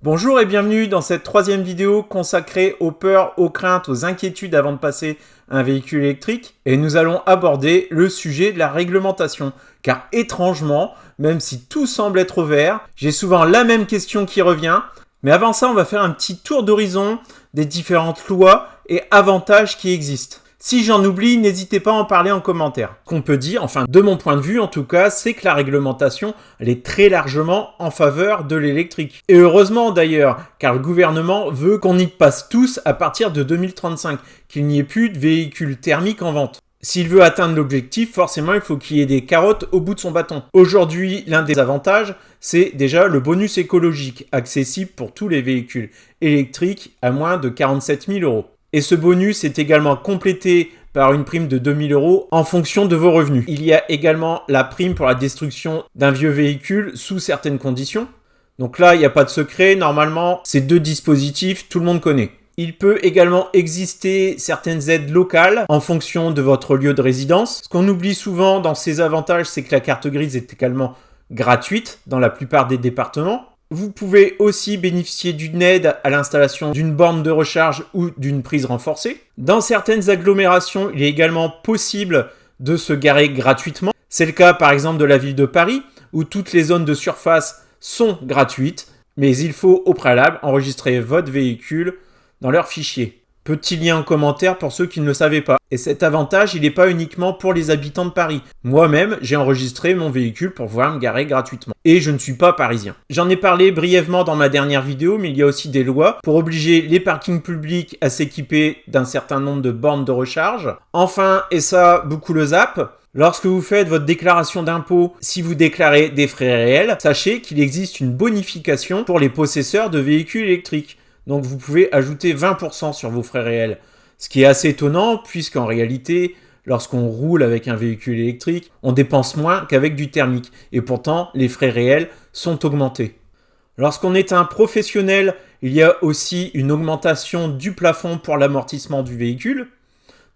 Bonjour et bienvenue dans cette troisième vidéo consacrée aux peurs, aux craintes, aux inquiétudes avant de passer un véhicule électrique. Et nous allons aborder le sujet de la réglementation. Car étrangement, même si tout semble être au vert, j'ai souvent la même question qui revient. Mais avant ça, on va faire un petit tour d'horizon des différentes lois et avantages qui existent. Si j'en oublie, n'hésitez pas à en parler en commentaire. Ce qu'on peut dire, enfin de mon point de vue en tout cas, c'est que la réglementation, elle est très largement en faveur de l'électrique. Et heureusement d'ailleurs, car le gouvernement veut qu'on y passe tous à partir de 2035, qu'il n'y ait plus de véhicules thermiques en vente. S'il veut atteindre l'objectif, forcément, il faut qu'il y ait des carottes au bout de son bâton. Aujourd'hui, l'un des avantages, c'est déjà le bonus écologique, accessible pour tous les véhicules électriques à moins de 47 000 €. Et ce bonus est également complété par une prime de 2 000 € en fonction de vos revenus. Il y a également la prime pour la destruction d'un vieux véhicule sous certaines conditions. Donc là, il n'y a pas de secret. Normalement, ces deux dispositifs, tout le monde connaît. Il peut également exister certaines aides locales en fonction de votre lieu de résidence. Ce qu'on oublie souvent dans ces avantages, c'est que la carte grise est également gratuite dans la plupart des départements. Vous pouvez aussi bénéficier d'une aide à l'installation d'une borne de recharge ou d'une prise renforcée. Dans certaines agglomérations, il est également possible de se garer gratuitement. C'est le cas par exemple de la ville de Paris, où toutes les zones de surface sont gratuites, mais il faut au préalable enregistrer votre véhicule dans leur fichier. Petit lien en commentaire pour ceux qui ne le savaient pas. Et cet avantage, il n'est pas uniquement pour les habitants de Paris. Moi-même, j'ai enregistré mon véhicule pour pouvoir me garer gratuitement. Et je ne suis pas parisien. J'en ai parlé brièvement dans ma dernière vidéo, mais il y a aussi des lois pour obliger les parkings publics à s'équiper d'un certain nombre de bornes de recharge. Enfin, et ça, beaucoup le zappent, lorsque vous faites votre déclaration d'impôt, si vous déclarez des frais réels, sachez qu'il existe une bonification pour les possesseurs de véhicules électriques. Donc vous pouvez ajouter 20% sur vos frais réels. Ce qui est assez étonnant puisqu'en réalité, lorsqu'on roule avec un véhicule électrique, on dépense moins qu'avec du thermique. Et pourtant, les frais réels sont augmentés. Lorsqu'on est un professionnel, il y a aussi une augmentation du plafond pour l'amortissement du véhicule.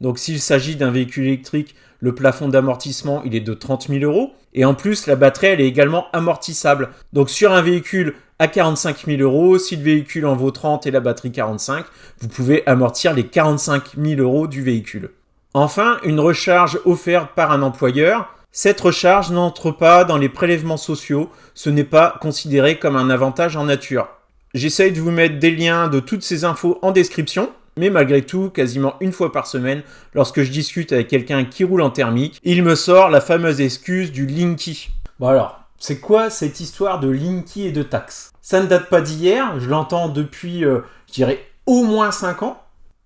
Donc s'il s'agit d'un véhicule électrique, le plafond d'amortissement il est de 30 000 €. Et en plus, la batterie elle est également amortissable. Donc sur un véhicule à 45 000 €, si le véhicule en vaut 30 et la batterie 45, vous pouvez amortir les 45 000 € du véhicule. Enfin, une recharge offerte par un employeur. Cette recharge n'entre pas dans les prélèvements sociaux. Ce n'est pas considéré comme un avantage en nature. J'essaye de vous mettre des liens de toutes ces infos en description. Mais malgré tout, quasiment une fois par semaine, lorsque je discute avec quelqu'un qui roule en thermique, il me sort la fameuse excuse du Linky. Bon alors, c'est quoi cette histoire de Linky et de taxes? Ça ne date pas d'hier, je l'entends depuis, je dirais, au moins 5 ans.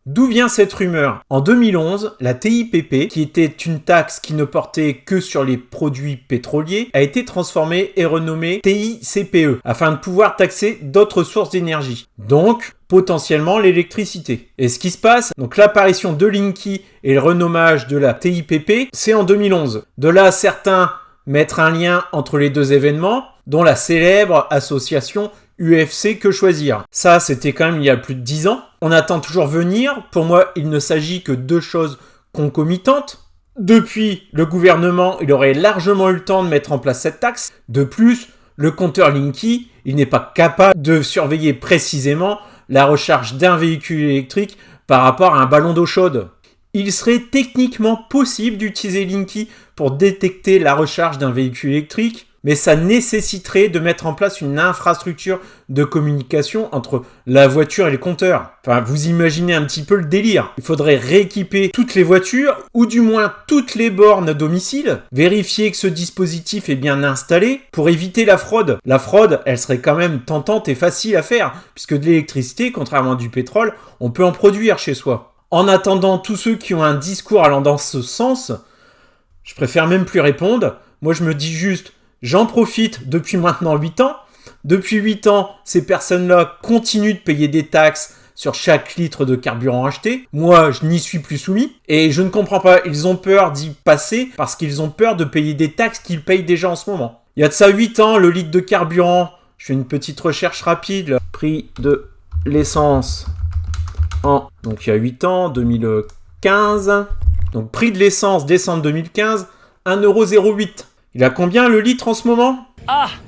D'où vient cette rumeur? En 2011, la TIPP, qui était une taxe qui ne portait que sur les produits pétroliers, a été transformée et renommée TICPE, afin de pouvoir taxer d'autres sources d'énergie. Donc, potentiellement l'électricité. Et ce qui se passe, donc l'apparition de Linky et le renommage de la TIPP, c'est en 2011. De là, certains mettent un lien entre les deux événements, dont la célèbre association UFC Que Choisir. Ça, c'était quand même il y a plus de 10 ans. On attend toujours venir. Pour moi, il ne s'agit que de deux choses concomitantes. Depuis, le gouvernement, il aurait largement eu le temps de mettre en place cette taxe. De plus, le compteur Linky, il n'est pas capable de surveiller précisément la recharge d'un véhicule électrique par rapport à un ballon d'eau chaude. Il serait techniquement possible d'utiliser Linky pour détecter la recharge d'un véhicule électrique, mais ça nécessiterait de mettre en place une infrastructure de communication entre la voiture et le compteur. Enfin, vous imaginez un petit peu le délire. Il faudrait rééquiper toutes les voitures, ou du moins toutes les bornes à domicile, vérifier que ce dispositif est bien installé pour éviter la fraude. La fraude, elle serait quand même tentante et facile à faire, puisque de l'électricité, contrairement à du pétrole, on peut en produire chez soi. En attendant, tous ceux qui ont un discours allant dans ce sens, je préfère même plus répondre. Moi, je me dis juste, j'en profite depuis maintenant 8 ans. Depuis 8 ans, ces personnes-là continuent de payer des taxes sur chaque litre de carburant acheté. Moi, je n'y suis plus soumis. Et je ne comprends pas, ils ont peur d'y passer parce qu'ils ont peur de payer des taxes qu'ils payent déjà en ce moment. Il y a de ça 8 ans, le litre de carburant, je fais une petite recherche rapide. Le prix de l'essence donc il y a 8 ans, 2015. Donc prix de l'essence décembre 2015, 1,08 €. Il a combien le litre en ce moment?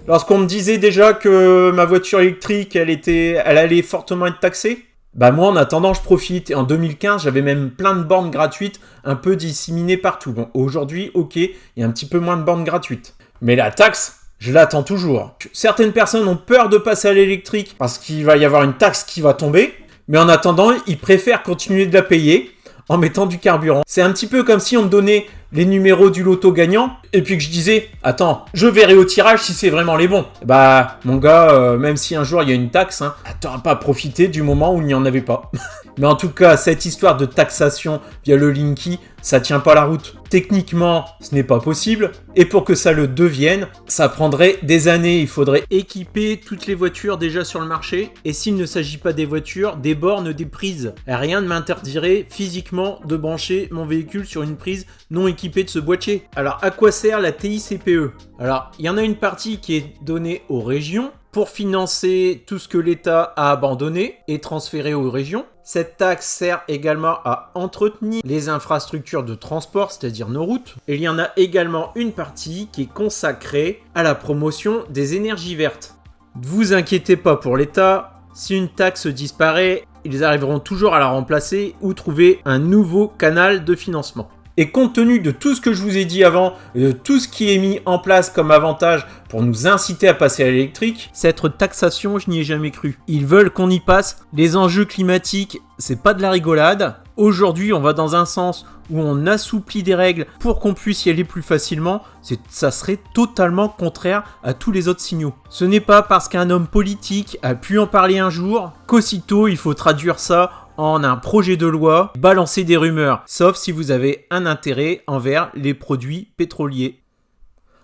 Lorsqu'on me disait déjà que ma voiture électrique, elle allait fortement être taxée, bah moi en attendant je profite. Et en 2015 j'avais même plein de bornes gratuites un peu disséminées partout. Bon aujourd'hui ok, il y a un petit peu moins de bornes gratuites. Mais la taxe, je l'attends toujours. Certaines personnes ont peur de passer à l'électrique parce qu'il va y avoir une taxe qui va tomber. Mais en attendant, ils préfèrent continuer de la payer en mettant du carburant. C'est un petit peu comme si on me donnait les numéros du loto gagnant et puis que je disais « Attends, je verrai au tirage si c'est vraiment les bons. » Bah, mon gars, même si un jour il y a une taxe, hein, t'auras pas profité du moment où il n'y en avait pas. Mais en tout cas, cette histoire de taxation via le Linky, ça tient pas la route. Techniquement, ce n'est pas possible. Et pour que ça le devienne, ça prendrait des années. Il faudrait équiper toutes les voitures déjà sur le marché. Et s'il ne s'agit pas des voitures, des bornes, des prises. Rien ne m'interdirait physiquement de brancher mon véhicule sur une prise non équipée de ce boîtier. Alors, à quoi sert la TICPE? Alors, il y en a une partie qui est donnée aux régions pour financer tout ce que l'État a abandonné et transféré aux régions. Cette taxe sert également à entretenir les infrastructures de transport, c'est-à-dire nos routes. Et il y en a également une partie qui est consacrée à la promotion des énergies vertes. Ne vous inquiétez pas pour l'État, si une taxe disparaît, ils arriveront toujours à la remplacer ou trouver un nouveau canal de financement. Et compte tenu de tout ce que je vous ai dit avant, et de tout ce qui est mis en place comme avantage pour nous inciter à passer à l'électrique, cette taxation, je n'y ai jamais cru. Ils veulent qu'on y passe. Les enjeux climatiques, c'est pas de la rigolade. Aujourd'hui, on va dans un sens où on assouplit des règles pour qu'on puisse y aller plus facilement. Ça serait totalement contraire à tous les autres signaux. Ce n'est pas parce qu'un homme politique a pu en parler un jour qu'aussitôt il faut traduire ça en un projet de loi, balancer des rumeurs, sauf si vous avez un intérêt envers les produits pétroliers.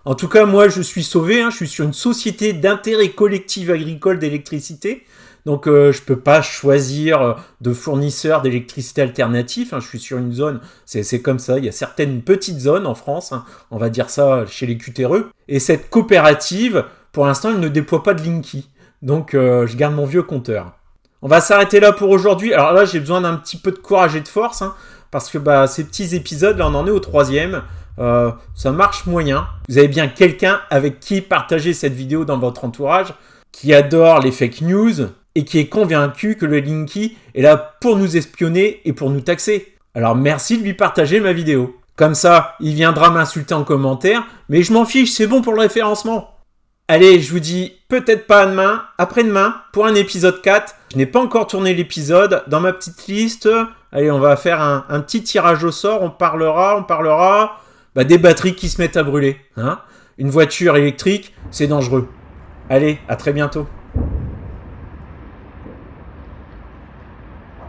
En tout cas, moi, je suis sauvé, hein, je suis sur une société d'intérêt collectif agricole d'électricité, donc je peux pas choisir de fournisseur d'électricité alternatif, hein, je suis sur une zone, c'est comme ça, il y a certaines petites zones en France, hein, on va dire ça chez les cutéreux, et cette coopérative, pour l'instant, elle ne déploie pas de Linky, donc je garde mon vieux compteur. On va s'arrêter là pour aujourd'hui. Alors là, j'ai besoin d'un petit peu de courage et de force, hein, parce que ces petits épisodes, là, on en est au 3e. Ça marche moyen. Vous avez bien quelqu'un avec qui partager cette vidéo dans votre entourage, qui adore les fake news et qui est convaincu que le Linky est là pour nous espionner et pour nous taxer. Alors merci de lui partager ma vidéo. Comme ça, il viendra m'insulter en commentaire, mais je m'en fiche, c'est bon pour le référencement. Allez, je vous dis peut-être pas demain, après-demain, pour un épisode 4. Je n'ai pas encore tourné l'épisode. Dans ma petite liste, allez, on va faire un petit tirage au sort. On parlera des batteries qui se mettent à brûler. Hein. Une voiture électrique, c'est dangereux. Allez, à très bientôt.